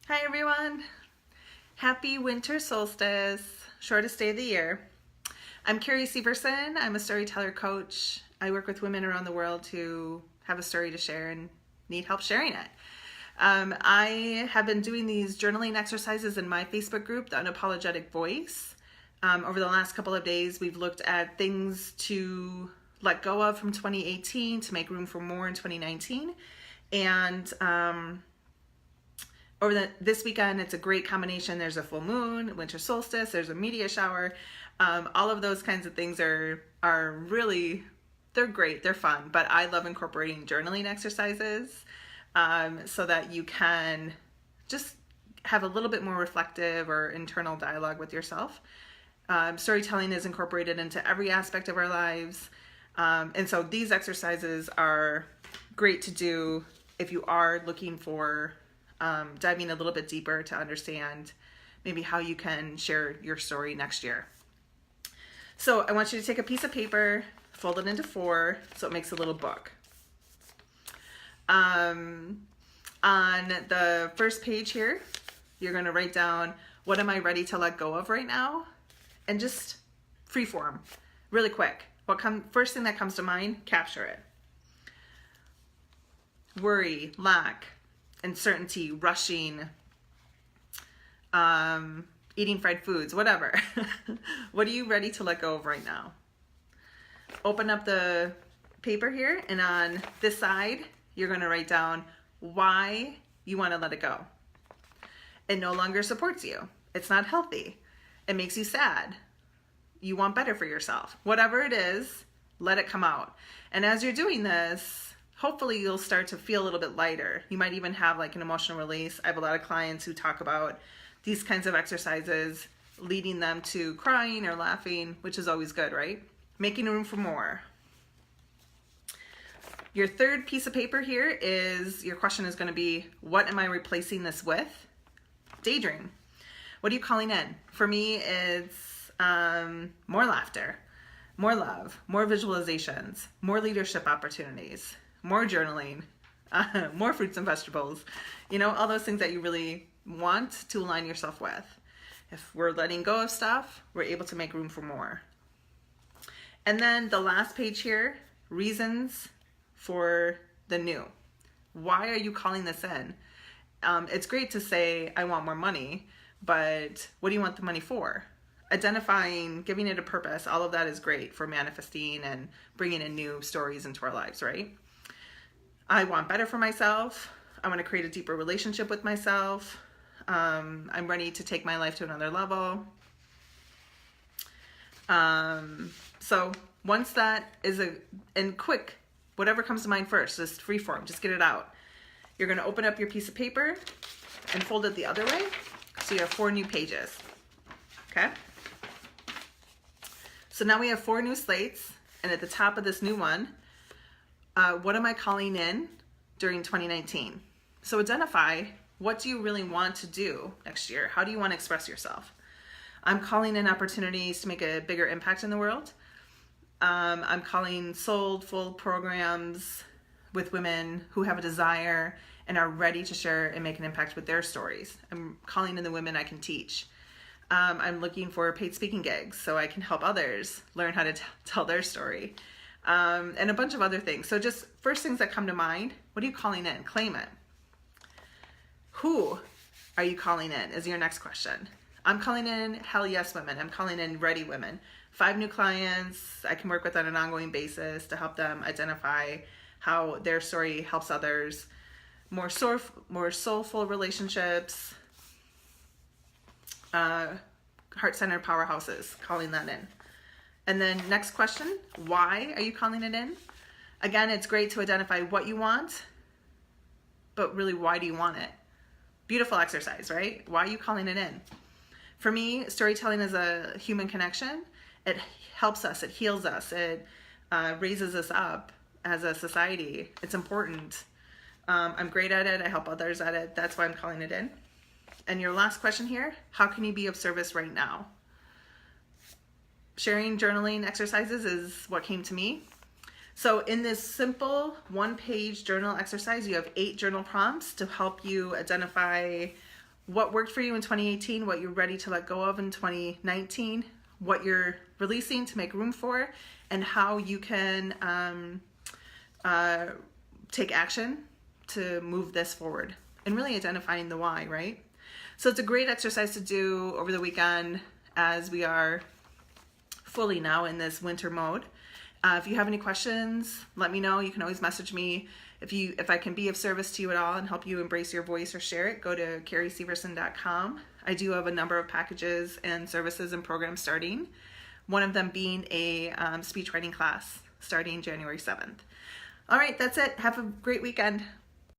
Hi everyone! Happy winter solstice, shortest day of the year. I'm Carrie Severson. I'm a storyteller coach. I work with women around the world who have a story to share and need help sharing it. I have been doing these journaling exercises in my Facebook group, The Unapologetic Voice. Over the last couple of days, we've looked at things to let go of from 2018 to make room for more in 2019. And this weekend, it's a great combination. There's a full moon, winter solstice, there's a meteor shower. All of those kinds of things are really, they're great, they're fun, but I love incorporating journaling exercises so that you can just have a little bit more reflective or internal dialogue with yourself. Storytelling is incorporated into every aspect of our lives. And so these exercises are great to do if you are looking for diving a little bit deeper to understand maybe how you can share your story next year. So I want you to take a piece of paper, fold it into 4 so it makes a little book. On the first page here, you're going to write down, what am I ready to let go of right now? And just freeform, really quick. First thing that comes to mind, capture it. Worry, lack, uncertainty, rushing, eating fried foods, whatever. What are you ready to let go of right now? Open up the paper here, and on this side, you're going to write down why you want to let it go. It no longer supports you. It's not healthy. It makes you sad. You want better for yourself. Whatever it is, let it come out. And as you're doing this, hopefully you'll start to feel a little bit lighter. You might even have like an emotional release. I have a lot of clients who talk about these kinds of exercises leading them to crying or laughing, which is always good, right? Making room for more. Your third piece of paper here is, your question is going to be, what am I replacing this with? Daydream. What are you calling in? For me, it's more laughter, more love, more visualizations, more leadership opportunities, more journaling, more fruits and vegetables, all those things that you really want to align yourself with. If we're letting go of stuff, we're able to make room for more. And then the last page here, reasons for the new. Why are you calling this in? It's great to say, I want more money, but what do you want the money for? Identifying, giving it a purpose, all of that is great for manifesting and bringing in new stories into our lives, right? I want better for myself. I want to create a deeper relationship with myself. I'm ready to take my life to another level. So once that is and quick, whatever comes to mind first, just free form, just get it out. You're going to open up your piece of paper and fold it the other way. So you have 4 new pages. Okay? So now we have 4 new slates, and at the top of this new one, what am I calling in during 2019? So identify, what do you really want to do next year? How do you want to express yourself? I'm calling in opportunities to make a bigger impact in the world. I'm calling soulful programs with women who have a desire and are ready to share and make an impact with their stories. I'm calling in the women I can teach. I'm looking for paid speaking gigs so I can help others learn how to tell their story, and a bunch of other things. So just first things that come to mind, what are you calling in? Claim it. Who are you calling in is your next question. I'm calling in hell yes women. I'm calling in ready women. 5 new clients I can work with on an ongoing basis to help them identify how their story helps others. More soulful relationships. Heart-centered powerhouses, calling that in. And then next question, why are you calling it in? Again, it's great to identify what you want, but really, why do you want it? Beautiful exercise, right? Why are you calling it in? For me, storytelling is a human connection. It helps us, it heals us, it raises us up as a society. It's important. I'm great at it, I help others at it. That's why I'm calling it in. And your last question here, how can you be of service right now? Sharing journaling exercises is what came to me. So in this simple 1-page journal exercise, you have 8 journal prompts to help you identify what worked for you in 2018, what you're ready to let go of in 2019, what you're releasing to make room for, and how you can take action to move this forward, and really identifying the why, right? So it's a great exercise to do over the weekend as we are fully now in this winter mode. If you have any questions, let me know. You can always message me. If I can be of service to you at all and help you embrace your voice or share it, go to carrieseverson.com. I do have a number of packages and services and programs starting. One of them being a speech writing class starting January 7th. All right, that's it. Have a great weekend.